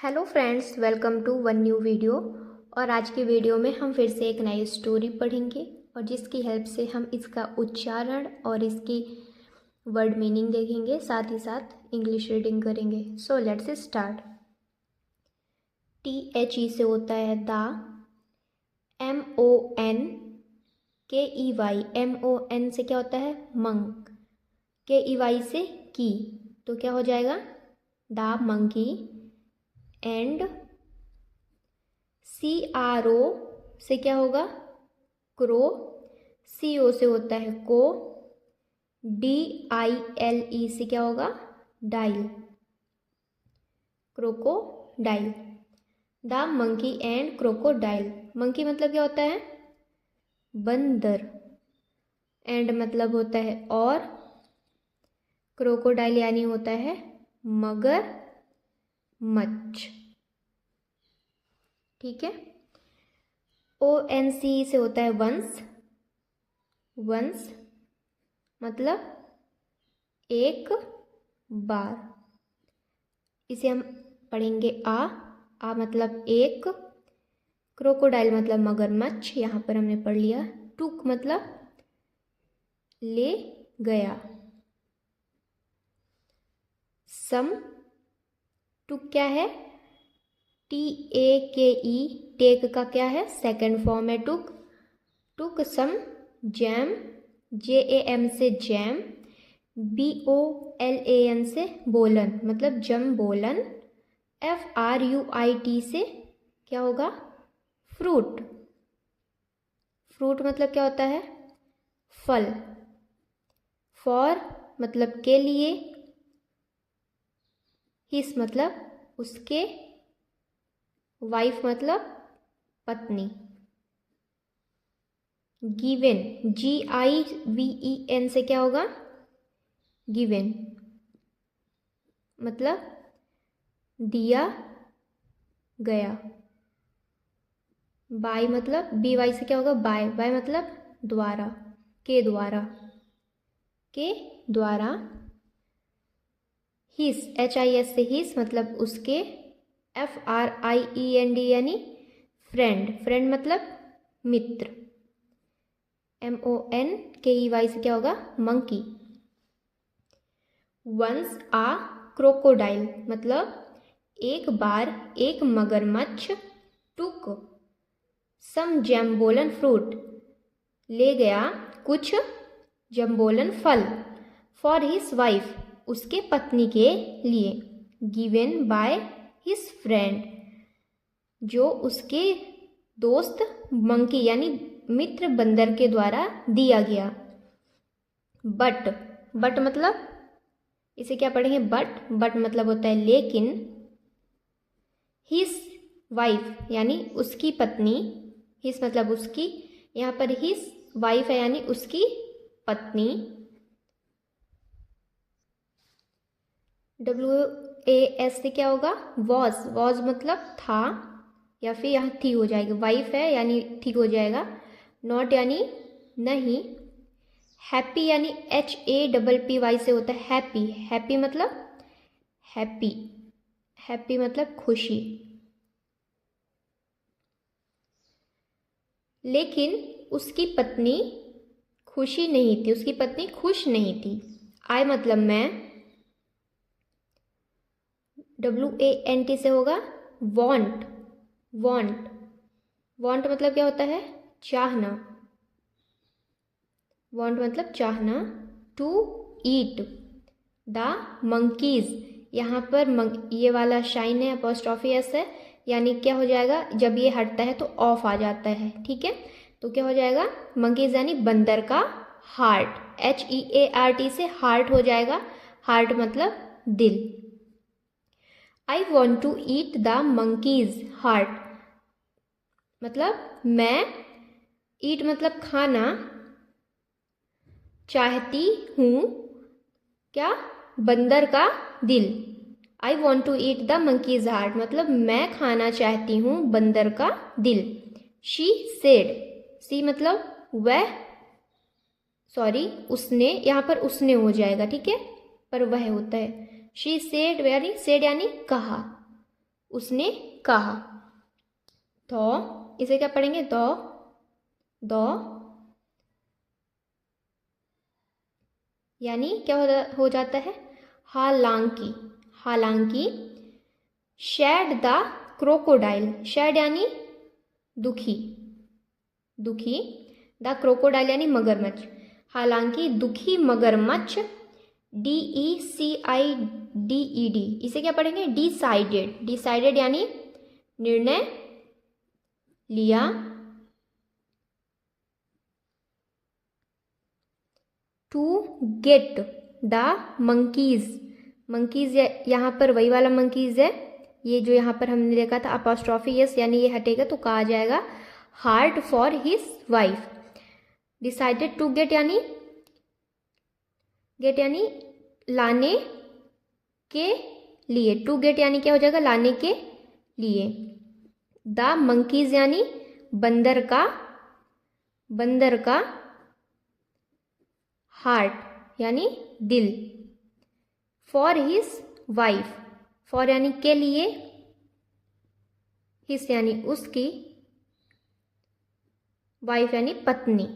Hello friends, welcome to one new video. और आज की वीडियो में हम फिर से एक नई स्टोरी पढ़ेंगे और जिसकी हेल्प से हम इसका उच्चारण और इसकी वर्ड मीनिंग देखेंगे, साथ ही साथ इंग्लिश रीडिंग करेंगे। So let's start. THE से होता है दा, MONKEY, MON से क्या होता है मंक, KEY से की, तो क्या हो जाएगा दा मंकी। एंड CRO से क्या होगा क्रो, CO से होता है को, DILE से क्या होगा dial, crocodile. The monkey and crocodile. Monkey मतलब क्या होता है बंदर, एंड मतलब होता है और, क्रोकोडाइल यानी होता है मगर मच्छ। ठीक है। ONC से होता है वंस, वंस मतलब एक बार। इसे हम पढ़ेंगे आ मतलब एक, क्रोकोडाइल मतलब मगरमच्छ, यहाँ पर हमने पढ़ लिया। टुक मतलब ले गया। सम, टुक क्या है TAKE, टेक का क्या है सेकंड फॉर्म है टुक। टुक सम जैम, JAM से जैम, BOLAN से बोलन मतलब जम बोलन, FRUIT से क्या होगा फ्रूट। फ्रूट मतलब क्या होता है फल। फॉर मतलब के लिए, हिस मतलब उसके, वाइफ मतलब पत्नी। गिवन, GIVEN से क्या होगा गिवन मतलब दिया गया। बाय मतलब BY से क्या होगा बाय, बाय मतलब द्वारा, के द्वारा, के द्वारा। हिस, HIS से हिस मतलब उसके, FRIEND यानी फ्रेंड, फ्रेंड मतलब मित्र। MONKEY से क्या होगा मंकी। वंस आ क्रोकोडाइल मतलब एक बार एक मगरमच्छ, टुक सम जैम्बोलन फ्रूट ले गया कुछ जम्बोलन फल, फॉर हिज वाइफ उसके पत्नी के लिए, गिवन बाय हिज फ्रेंड जो उसके दोस्त मंकी यानी मित्र बंदर के द्वारा दिया गया। बट, बट मतलब इसे क्या पढ़ेंगे बट मतलब होता है लेकिन। हिज वाइफ यानी उसकी पत्नी, हिज मतलब उसकी, यहाँ पर हिज वाइफ है यानी उसकी पत्नी। WAS से क्या होगा वॉज, वॉज मतलब था या फिर यहाँ थी हो जाएगी। वाइफ है यानी ठीक हो जाएगा। नॉट यानी नहीं। हैप्पी यानी HAPPY से होता है हैप्पी, हैप्पी मतलब हैप्पी, हैप्पी मतलब खुशी। लेकिन उसकी पत्नी खुशी नहीं थी, उसकी पत्नी खुश नहीं थी। आई मतलब मैं, WANT से होगा वॉन्ट, वॉन्ट, वॉन्ट मतलब क्या होता है चाहना, वॉन्ट मतलब चाहना। टू ईट, द मंकीज, यहाँ पर ये वाला शाइन है अपॉस्ट्रॉफी S है, यानी क्या हो जाएगा जब ये हटता है तो ऑफ आ जाता है। ठीक है, तो क्या हो जाएगा मंकीज यानी बंदर का हार्ट, HEART से हार्ट हो जाएगा। हार्ट मतलब दिल। I want to eat the monkey's heart मतलब मैं, ईट मतलब खाना, चाहती हूँ क्या बंदर का दिल। I want to eat the monkey's heart मतलब मैं खाना चाहती हूँ बंदर का दिल। शी सेड, सी मतलब वह, सॉरी उसने, यहाँ पर उसने हो जाएगा ठीक है, पर वह होता है। शी सेड यानी कहा, उसने कहा। तो इसे क्या पढ़ेंगे? दो यानी क्या हो जाता है? हालांकि शैड द क्रोकोडाइल, शैड यानी दुखी, द क्रोकोडाइल यानी मगरमच्छ, हालांकि दुखी मगरमच्छ, DECIDED, इसे क्या पढ़ेंगे? डिसाइडेड यानी निर्णय लिया, टू गेट द मंकीज यहाँ पर वही वाला मंकीज है, ये जो यहाँ पर हमने देखा था अपॉस्ट्रॉफी यस, यानी ये हटेगा तो कहा जाएगा heart for his wife. Decided to get यानी लाने के लिए, टू गेट यानी क्या हो जाएगा? लाने के लिए। द मंकीज यानी बंदर का हार्ट यानी दिल, फॉर हिज वाइफ, फॉर यानी के लिए, हिज यानी उसकी, वाइफ यानी पत्नी।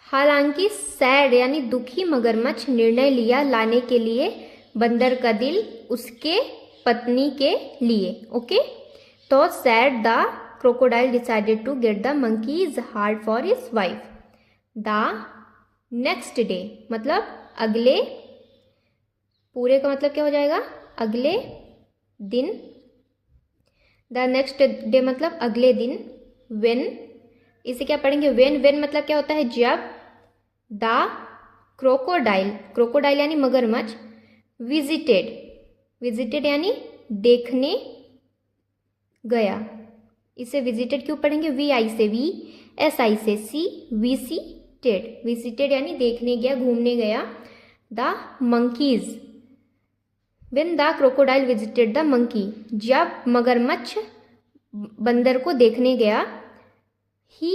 हालांकि सैड यानी दुखी मगरमच्छ निर्णय लिया लाने के लिए बंदर का दिल उसके पत्नी के लिए। ओके, तो said the crocodile decided to get the monkey's heart for his wife. The next day मतलब अगले, पूरे का मतलब क्या हो जाएगा? अगले दिन। द नेक्स्ट डे मतलब अगले दिन। वेन, इसे क्या पढ़ेंगे? वेन मतलब क्या होता है? जब। द क्रोकोडाइल यानी मगरमच्छ, विजिटेड यानी देखने गया। इसे विजिटेड क्यों पढ़ेंगे? VI से V, SI से C, विजिटेड यानी देखने गया, घूमने गया। The monkeys, when the crocodile visited the monkey, जब मगरमच्छ बंदर को देखने गया। ही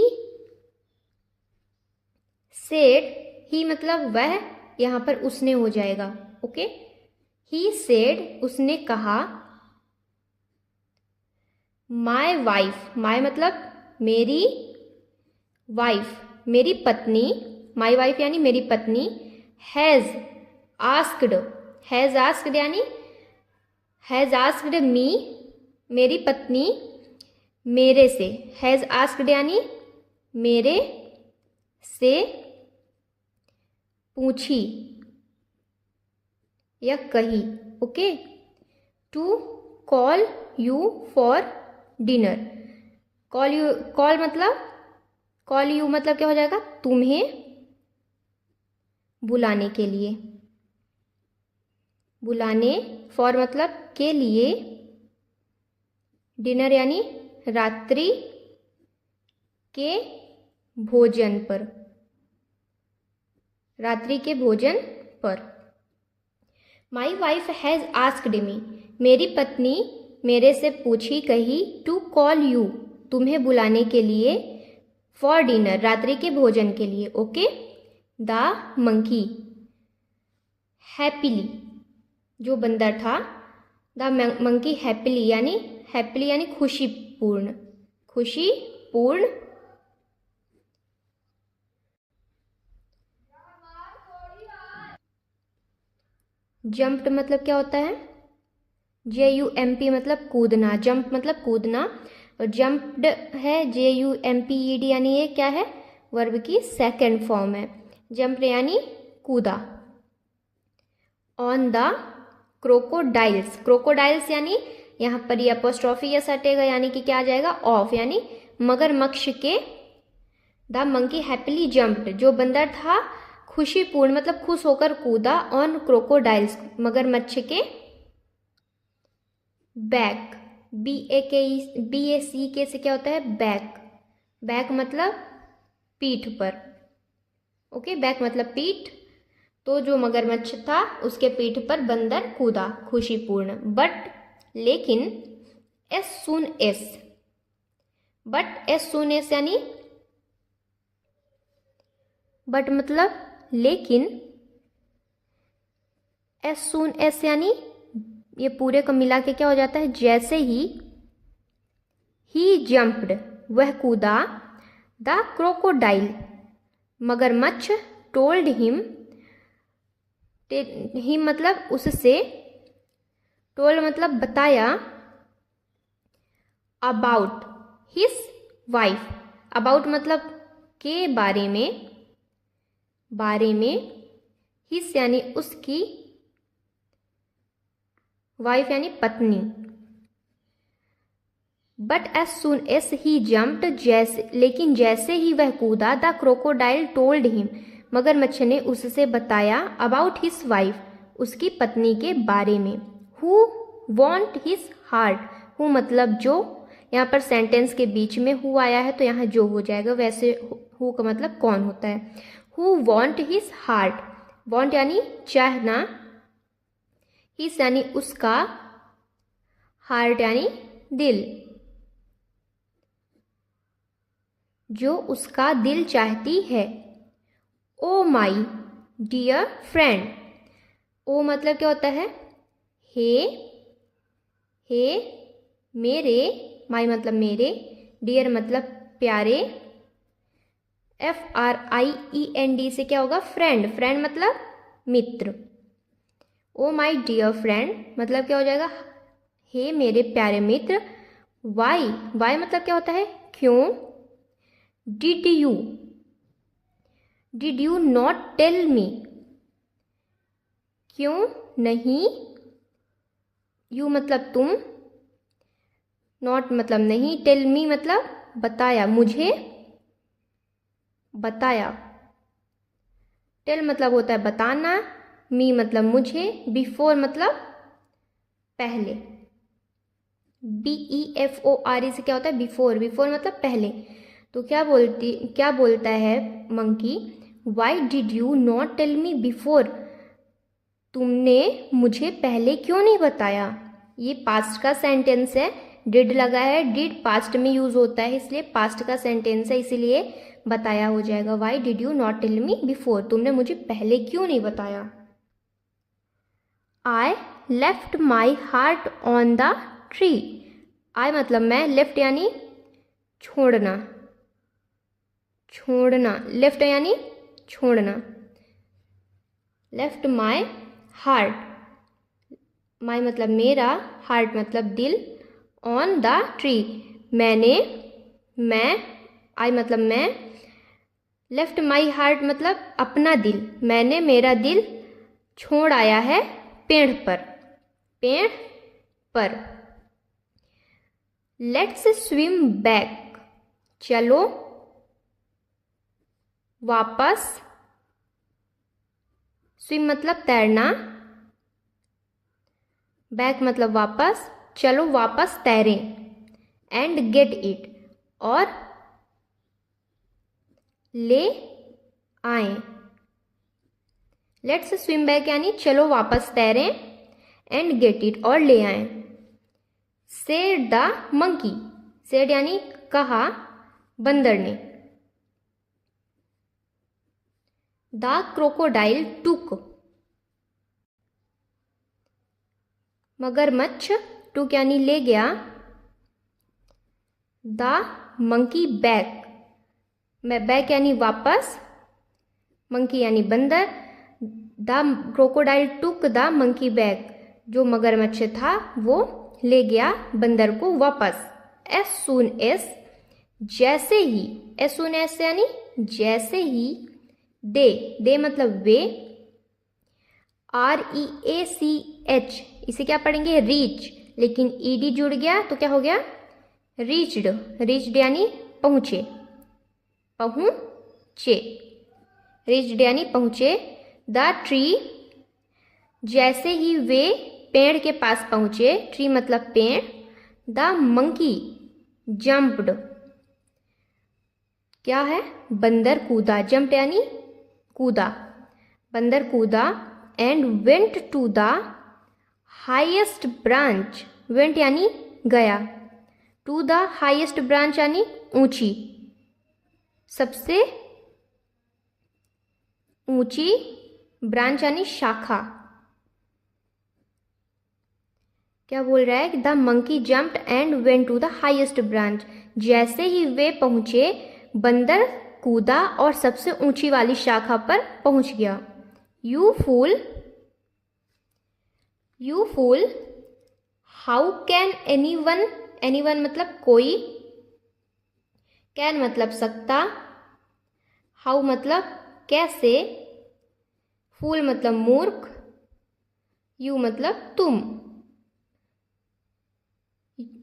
सेड, ही मतलब वह, यहाँ पर उसने हो जाएगा। ओके, ही सेड उसने कहा। माय वाइफ, माय मतलब मेरी वाइफ, मेरी पत्नी, माय वाइफ यानी मेरी पत्नी। हैज आस्क्ड यानी हैज आस्क्ड मी, मेरी पत्नी मेरे से, हैज आस्क्ड यानी मेरे से पूछी या कही। Okay, to call you for dinner, call you मतलब क्या हो जाएगा? तुम्हें बुलाने के लिए, बुलाने, फॉर मतलब के लिए, डिनर यानी रात्रि के भोजन पर, रात्रि के भोजन पर। My wife has asked me, मेरी पत्नी मेरे से पूछी कही। टू कॉल यू, तुम्हें बुलाने के लिए। फॉर डिनर, रात्रि के भोजन के लिए। ओके, द मंकी हैप्पीली, जो बंदर था, द मंकी हैप्पीली यानी खुशीपूर्ण, जंप्ड मतलब क्या होता है? JUMP मतलब कूदना, जंप मतलब कूदना, और जंप्ड है JUMPED यानी ये क्या है? वर्ब की सेकंड फॉर्म है। जंप्ड यानी कूदा। ऑन द क्रोकोडाइल्स यानी यहाँ पर ये अपोस्ट्रोफी या सटेगा, यानी कि क्या आ जाएगा? ऑफ, यानी मगरमच्छ के। द मंकी हैप्पीली जंप्ड, जो बंदर था खुशीपूर्ण मतलब खुश होकर कूदा। ऑन क्रोकोडाइल्स, मगरमच्छ के बैक, BACK से क्या होता है? बैक मतलब पीठ पर। ओके, बैक मतलब पीठ। तो जो मगरमच्छ था उसके पीठ पर बंदर कूदा खुशीपूर्ण। बट लेकिन, एज सुन एस यानी बट मतलब लेकिन, एज सुन एस यानी ये पूरे को मिला के क्या हो जाता है, जैसे ही जंप्ड, वह कूदा, द क्रोकोडाइल, मगरमच्छ, टोल्ड हिम मतलब उससे, टोल्ड मतलब बताया, अबाउट हिज वाइफ, अबाउट मतलब के बारे में, हिज यानी उसकी, वाइफ यानी पत्नी। But as soon as he jumped, लेकिन जैसे ही वह कूदा, द क्रोकोडाइल टोल्ड हिम, मगरमच्छ ने उससे बताया, अबाउट हिज वाइफ, उसकी पत्नी के बारे में। Who want his heart, who मतलब जो, यहाँ पर सेंटेंस के बीच में हु आया है तो यहाँ जो हो जाएगा, वैसे हु का मतलब कौन होता है। Who want his heart, want यानी चाहना, हिज यानी उसका, हार्ट यानी दिल, जो उसका दिल चाहती है। ओ माई डियर फ्रेंड, ओ मतलब क्या होता है, हे मेरे, माई मतलब मेरे, डियर मतलब प्यारे, FRIEND से क्या होगा, फ्रेंड, फ्रेंड मतलब मित्र। ओ माई डियर फ्रेंड मतलब क्या हो जाएगा, हे मेरे प्यारे मित्र। वाई, वाई मतलब क्या होता है, क्यों। Did you not tell me, क्यों नहीं, यू मतलब तुम, नॉट मतलब नहीं, टेल मी मतलब बताया, मुझे बताया। टेल मतलब होता है बताना, मी मतलब मुझे, बिफोर मतलब पहले, BEFORE से क्या होता है, बिफोर, बिफोर मतलब पहले। तो क्या बोलता है monkey, why did you not tell me before, तुमने मुझे पहले क्यों नहीं बताया। ये पास्ट का सेंटेंस है, डिड लगा है, डिड पास्ट में यूज होता है, इसलिए पास्ट का सेंटेंस है, इसीलिए बताया हो जाएगा। Why did you not tell me before, तुमने मुझे पहले क्यों नहीं बताया। I left my heart on the tree, I मतलब मैं, लेफ्ट यानी छोड़ना, लेफ्ट यानी छोड़ना, लेफ्ट माई हार्ट, माई मतलब मेरा, हार्ट मतलब दिल, ऑन द ट्री मैं, आई मतलब मैं, लेफ्ट माई हार्ट मतलब अपना दिल, मैंने मेरा दिल छोड़ आया है पेड़ पर। लेट्स स्विम बैक, चलो वापस, स्विम मतलब तैरना, बैक मतलब वापस, चलो वापस तैरें, एंड गेट इट और ले आए। लेट्स स्विम बैक यानी चलो वापस तैरें, एंड गेट इट और ले आए। सेड द मंकी, सेड यानी कहा बंदर ने। द क्रोकोडाइल टुक, मगरमच्छ, टुक यानी ले गया, द मंकी बैक, बैक यानी वापस, मंकी यानी बंदर, the crocodile took the monkey back, जो मगरमच्छ था वो ले गया बंदर को वापस। एज सून एस, जैसे ही, एज सून एस यानी जैसे ही, दे मतलब वे, REACH, इसे क्या पढ़ेंगे, रीच, लेकिन ED जुड़ गया तो क्या हो गया, रीच्ड यानी पहुंचे, रीच्ड यानी पहुंचे। द ट्री, जैसे ही वे पेड़ के पास पहुंचे, ट्री मतलब पेड़, द मंकी जंप्ड, क्या है, बंदर कूदा, जंप्ड यानी कूदा, बंदर कूदा, and went to the highest branch, went यानी गया, टू द हाईएस्ट ब्रांच यानी ऊंची, सबसे ऊंची, ब्रांच यानी शाखा। क्या बोल रहा है कि the monkey jumped and went to the highest branch. जैसे ही वे पहुंचे बंदर कूदा और सबसे ऊंची वाली शाखा पर पहुंच गया। You fool how can anyone, anyone मतलब कोई, कैन मतलब सकता, हाउ मतलब कैसे, फूल मतलब मूर्ख, यू मतलब तुम।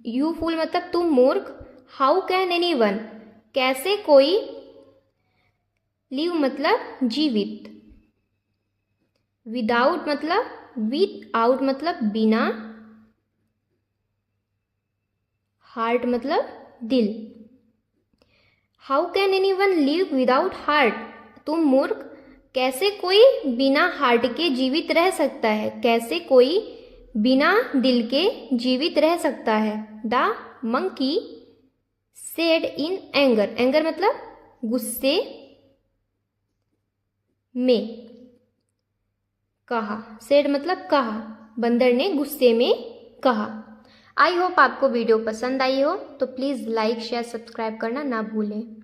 यू फूल मतलब तुम मूर्ख, हाउ कैन एनीवन कैसे कोई, लिव मतलब जीवित, विदाउट मतलब विदाउट मतलब बिना, हार्ट मतलब दिल। How can anyone live without heart, तुम मूर्ख कैसे कोई बिना हार्ट के जीवित रह सकता है, कैसे कोई बिना दिल के जीवित रह सकता है। The monkey said in anger, anger मतलब गुस्से में, कहा, सेड मतलब कहा, बंदर ने गुस्से में कहा। आई होप आपको वीडियो पसंद आई हो, तो प्लीज़ लाइक शेयर सब्सक्राइब करना ना भूलें।